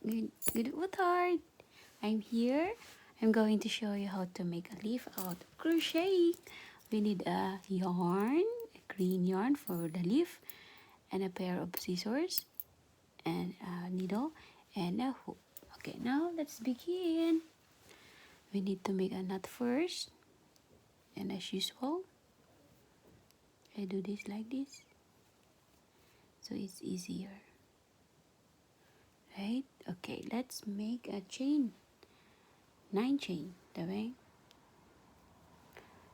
Good. What hard? I'm here. I'm going to show you how to make a leaf out of crochet. We need a yarn, a green yarn for the leaf, and a pair of scissors, and a needle, and a hook. Okay, now let's begin. We need to make a knot first, and as usual, I do this like this, so it's easier. Right? Okay, let's make a chain. 9 chain, diba?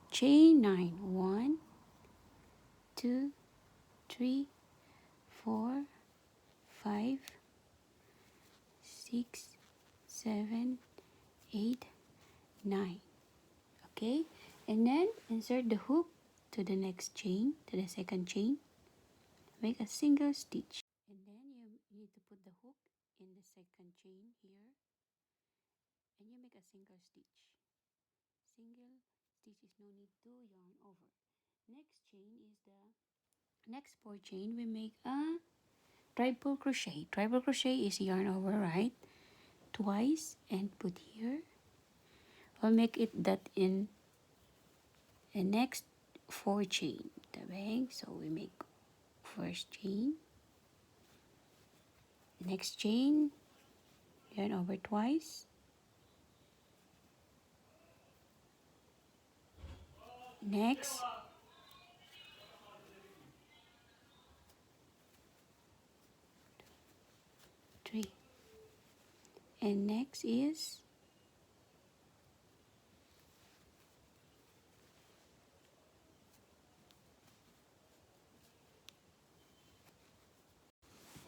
Chain 9. 1, 2, 3, 4, 5, 6, 7, 8, 9. Okay, and then insert the hook to the next chain, to the second chain. Make a single stitch, and then you need to put the hook in the second chain here, and you make a single stitch. Single stitch is no need to yarn over. Next chain is the next 4 chain. We make a triple crochet. Triple crochet is yarn over, right? Twice, and put here. We'll make it that in the next 4 chain. So we make first chain, next chain, yarn over twice, next, 3, and next is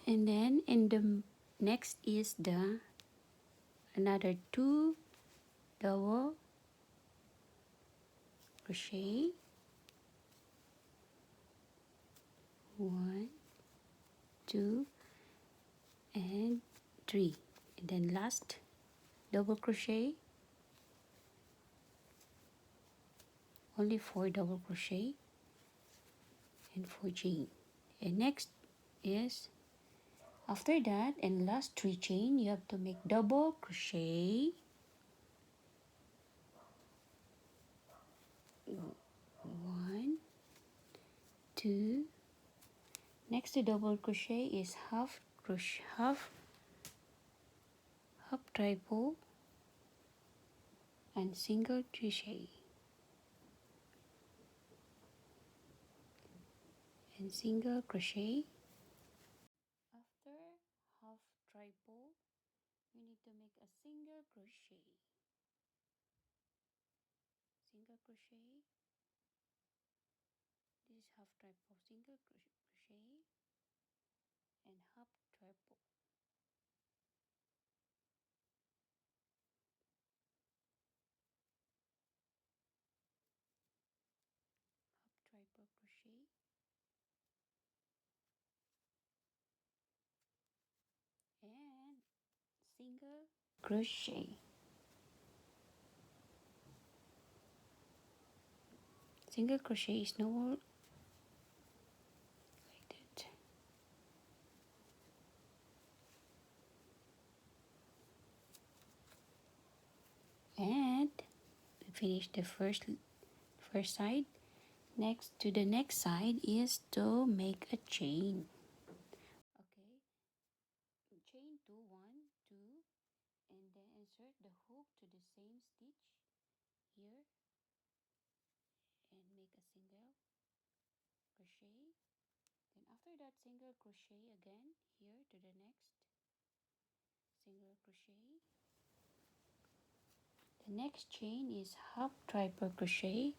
and then in the next is the another 2 double crochet, 1, 2, and 3, and then last double crochet, only 4 double crochet and 4 chain. And next is after that, and last 3 chain, you have to make double crochet, 1, 2. Next to double crochet is half crochet, half triple, and single crochet, and single crochet. After half triple, we need to make a single crochet, single crochet. This is half triple, single crochet, and half triple, half triple crochet, and single crochet. Single crochet is no more like that. And we finish the first side. Next to the next side is to make a chain. Okay, chain 2, 1, 2, and then insert the hook to the same stitch here, and make a single crochet. Then after that, single crochet again here to the next single crochet. The next chain is half triple crochet.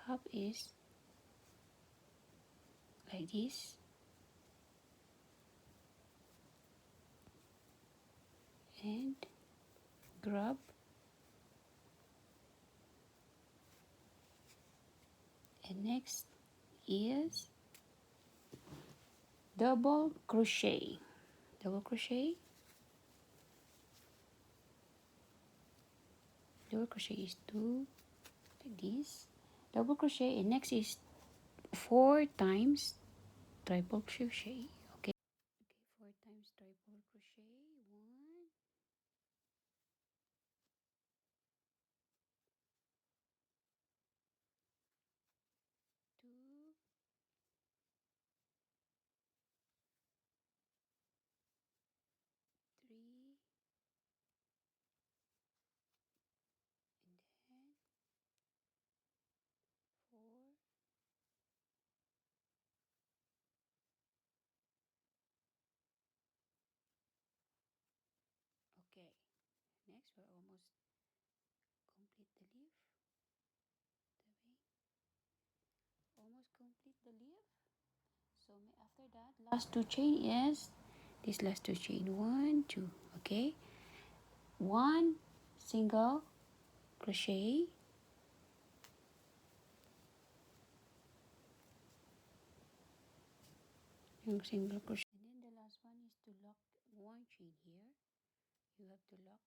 Half is like this, and grab, and next is double crochet. Double crochet, double crochet is 2 like this, double crochet, and next is 4 times triple crochet. Okay, 4 times triple crochet, 1, 2, 3, and then 4. Okay, next we're almost complete the leaf, the wing, almost complete the leaf. So after that, last two chain is this last two chain, 1, 2. Okay, 1 single crochet, single crochet, and then the last one is to lock one chain here. You have to lock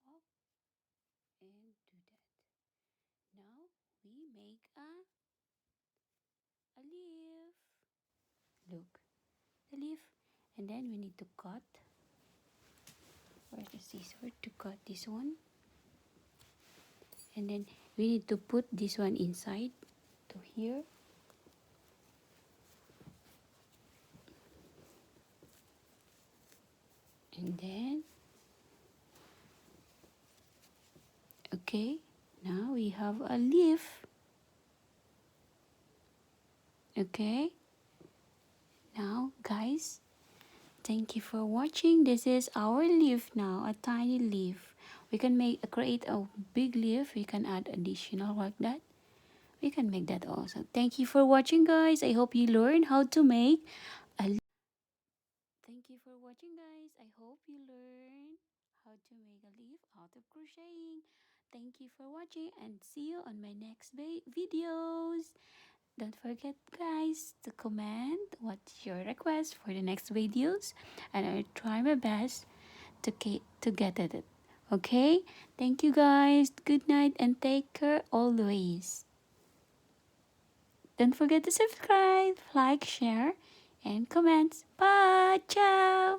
up and do that. Now we make a leaf. Look, the leaf, and then we need to cut. Where's the scissors to cut this one? And then we need to put this one inside to here. And then, okay, now we have a leaf. Okay, now guys, thank you for watching. This is our leaf now, a tiny leaf. We can create a big leaf. We can add additional like that. We can make that also. Thank you for watching, guys. I hope you learned how to make a. Thank you for watching, guys. I hope you learned how to make a leaf out of crocheting. Thank you for watching and see you on my next videos. Don't forget, guys, to comment what's your request for the next videos, and I'll try my best to get at it. Okay? Thank you, guys. Good night and take care always. Don't forget to subscribe, like, share, and comment. Bye. Ciao.